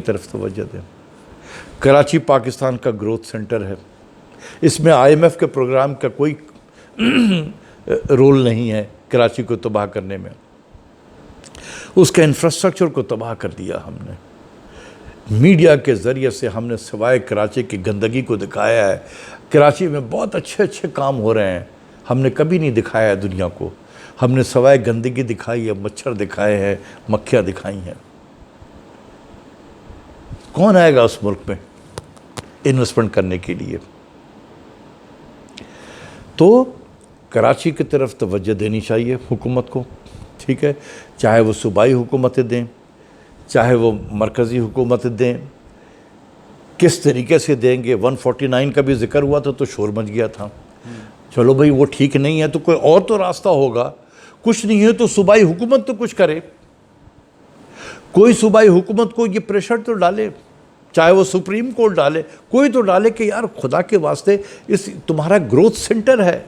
तरफ तवज्जो दें। कराची पाकिस्तान का ग्रोथ सेंटर है, इसमें IMF के प्रोग्राम का कोई रोल नहीं है कराची को तबाह करने में। उसके इंफ्रास्ट्रक्चर को तबाह कर दिया हमने। मीडिया के ज़रिए से हमने सिवाय कराची की गंदगी को दिखाया है। कराची में बहुत अच्छे अच्छे काम हो रहे हैं, हमने कभी नहीं दिखाया है दुनिया को। हमने सिवाय गंदगी दिखाई है, मच्छर दिखाए हैं, मक्खियाँ दिखाई हैं। कौन आएगा उस मुल्क में इन्वेस्टमेंट करने के लिए? तो कराची की तरफ तवज्जो देनी चाहिए हुकूमत को, ठीक है, चाहे वो सूबाई हुकूमतें दें, चाहे वो मरकज़ी हुकूमतें दें। किस तरीके से देंगे? 149 का भी जिक्र हुआ था तो शोर मच गया था। चलो भाई, वो ठीक नहीं है तो कोई और तो रास्ता होगा। कुछ नहीं है तो सूबाई हुकूमत तो कुछ करे, कोई सूबाई हुकूमत को ये प्रेशर तो डाले, चाहे वो सुप्रीम कोर्ट डाले, कोई तो डाले कि यार खुदा के वास्ते इस तुम्हारा ग्रोथ सेंटर है।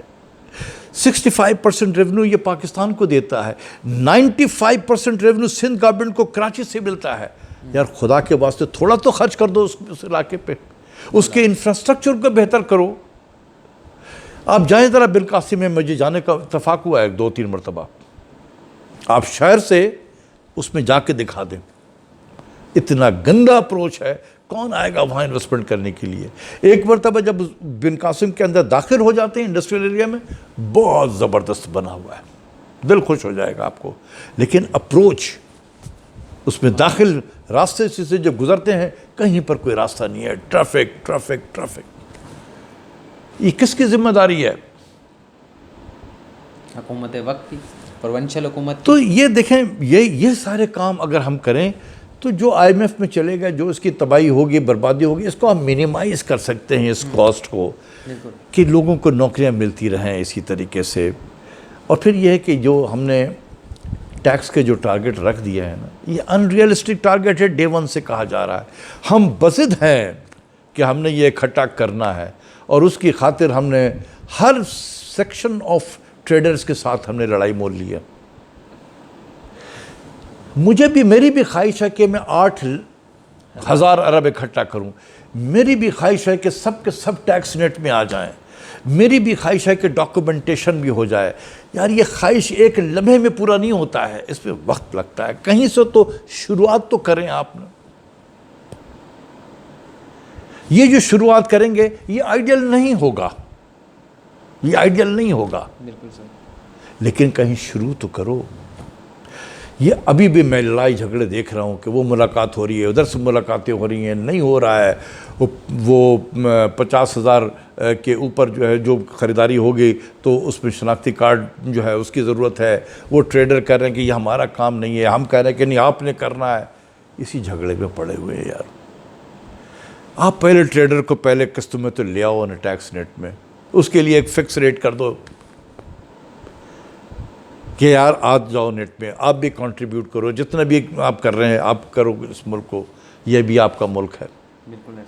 65% रेवेन्यू ये पाकिस्तान को देता है, 95% रेवेन्यू सिंध गवर्नमेंट को कराची से मिलता है। यार खुदा के वास्ते थोड़ा तो खर्च कर दो उस इलाके पे, उसके इंफ्रास्ट्रक्चर को बेहतर करो। आप जाएं ज़रा बिलकासिम में, मुझे जाने का इत्तफाक हुआ है 2-3 मरतबा। आप शहर से उसमें जाके दिखा दें, इतना गंदा अप्रोच है। कौन आएगा वहाँ इन्वेस्टमेंट करने के लिए? एक मरतबा जब बिन कासिम के अंदर दाखिल हो जाते हैं इंडस्ट्रियल एरिया में, बहुत ज़बरदस्त बना हुआ है, दिल खुश हो जाएगा आपको। लेकिन अप्रोच उसमें दाखिल रास्ते से जब गुजरते हैं, कहीं पर कोई रास्ता नहीं है, ट्रैफिक ट्रैफिक ट्रैफिक। ये किसकी जिम्मेदारी है? हुकूमत वक्त की, प्रोविंशियल हुकूमत। तो ये देखें, ये सारे काम अगर हम करें तो जो IMF में चलेगा, जो इसकी तबाही होगी, बर्बादी होगी, इसको हम मिनिमाइज़ कर सकते हैं, इस कॉस्ट को, कि लोगों को नौकरियां मिलती रहें इसी तरीके से। और फिर यह है कि जो हमने टैक्स के जो टारगेट रख दिया है ना, ये अनरियलिस्टिक टारगेट है, डे 1 से कहा जा रहा है। हम बज़िद हैं कि हमने ये इकट्ठा करना है, और उसकी खातिर हमने हर सेक्शन ऑफ ट्रेडर्स के साथ हमने लड़ाई मोल ली है। मेरी भी ख्वाहिश है कि मैं 8,000 अरब इकट्ठा करूं। मेरी भी ख्वाहिश है कि सब के सब टैक्स नेट में आ जाएं। मेरी भी ख्वाहिश है कि डॉक्यूमेंटेशन भी हो जाए। यार ये ख्वाहिश एक लम्हे में पूरा नहीं होता है, इस पर वक्त लगता है। कहीं से तो शुरुआत तो करें आपने। ये जो शुरुआत करेंगे ये आइडियल नहीं होगा, ये आइडियल नहीं होगा, बिल्कुल सर, लेकिन कहीं शुरू तो करो। ये अभी भी मैं लड़ाई झगड़े देख रहा हूँ कि वो मुलाकात हो रही है, उधर से मुलाकातें हो रही हैं, नहीं हो रहा है। वो 50,000 के ऊपर जो है जो ख़रीदारी होगी तो उसमें शनाख्ती कार्ड जो है उसकी ज़रूरत है। वो ट्रेडर कह रहे हैं कि ये हमारा काम नहीं है, हम कह रहे हैं कि नहीं आपने करना है। इसी झगड़े में पड़े हुए हैं यार। आप पहले ट्रेडर को पहले किस्तों में तो ले आओ ना टैक्स नेट में, उसके लिए एक फ़िक्स रेट कर दो कि यार आज जाओ नेट में, आप भी कंट्रीब्यूट करो, जितना भी आप कर रहे हैं आप करो इस मुल्क को, यह भी आपका मुल्क है। बिल्कुल है।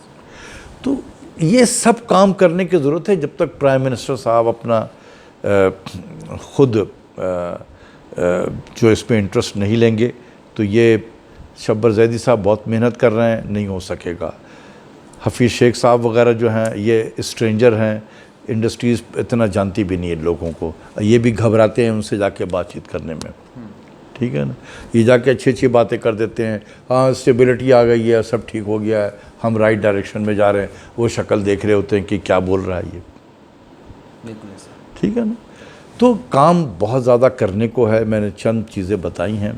तो ये सब काम करने की ज़रूरत है। जब तक प्राइम मिनिस्टर साहब अपना ख़ुद जो इसमें इंटरेस्ट नहीं लेंगे, तो ये शब्बर ज़ैदी साहब बहुत मेहनत कर रहे हैं, नहीं हो सकेगा। हफीज़ शेख साहब वगैरह जो हैं ये स्ट्रेंजर हैं, इंडस्ट्रीज़ इतना जानती भी नहीं है लोगों को, ये भी घबराते हैं उनसे जाके बातचीत करने में, ठीक है ना। ये जाके अच्छी अच्छी बातें कर देते हैं, हाँ स्टेबिलिटी आ गई है, सब ठीक हो गया है, हम राइट डायरेक्शन में जा रहे हैं। वो शक्ल देख रहे होते हैं कि क्या बोल रहा है ये, ठीक है ना। तो काम बहुत ज़्यादा करने को है। मैंने चंद चीज़ें बताई हैं,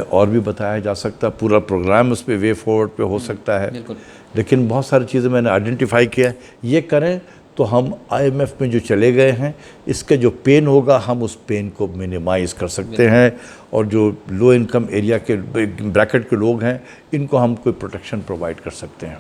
और भी बताया जा सकता है, पूरा प्रोग्राम उस पर वे फॉरवर्ड पे हो सकता है, लेकिन बहुत सारी चीज़ें मैंने आइडेंटिफाई किया है। ये करें तो हम IMF में जो चले गए हैं, इसका जो पेन होगा हम उस पेन को मिनिमाइज़ कर सकते हैं। और जो लो इनकम एरिया के ब्रैकेट के लोग हैं, इनको हम कोई प्रोटेक्शन प्रोवाइड कर सकते हैं।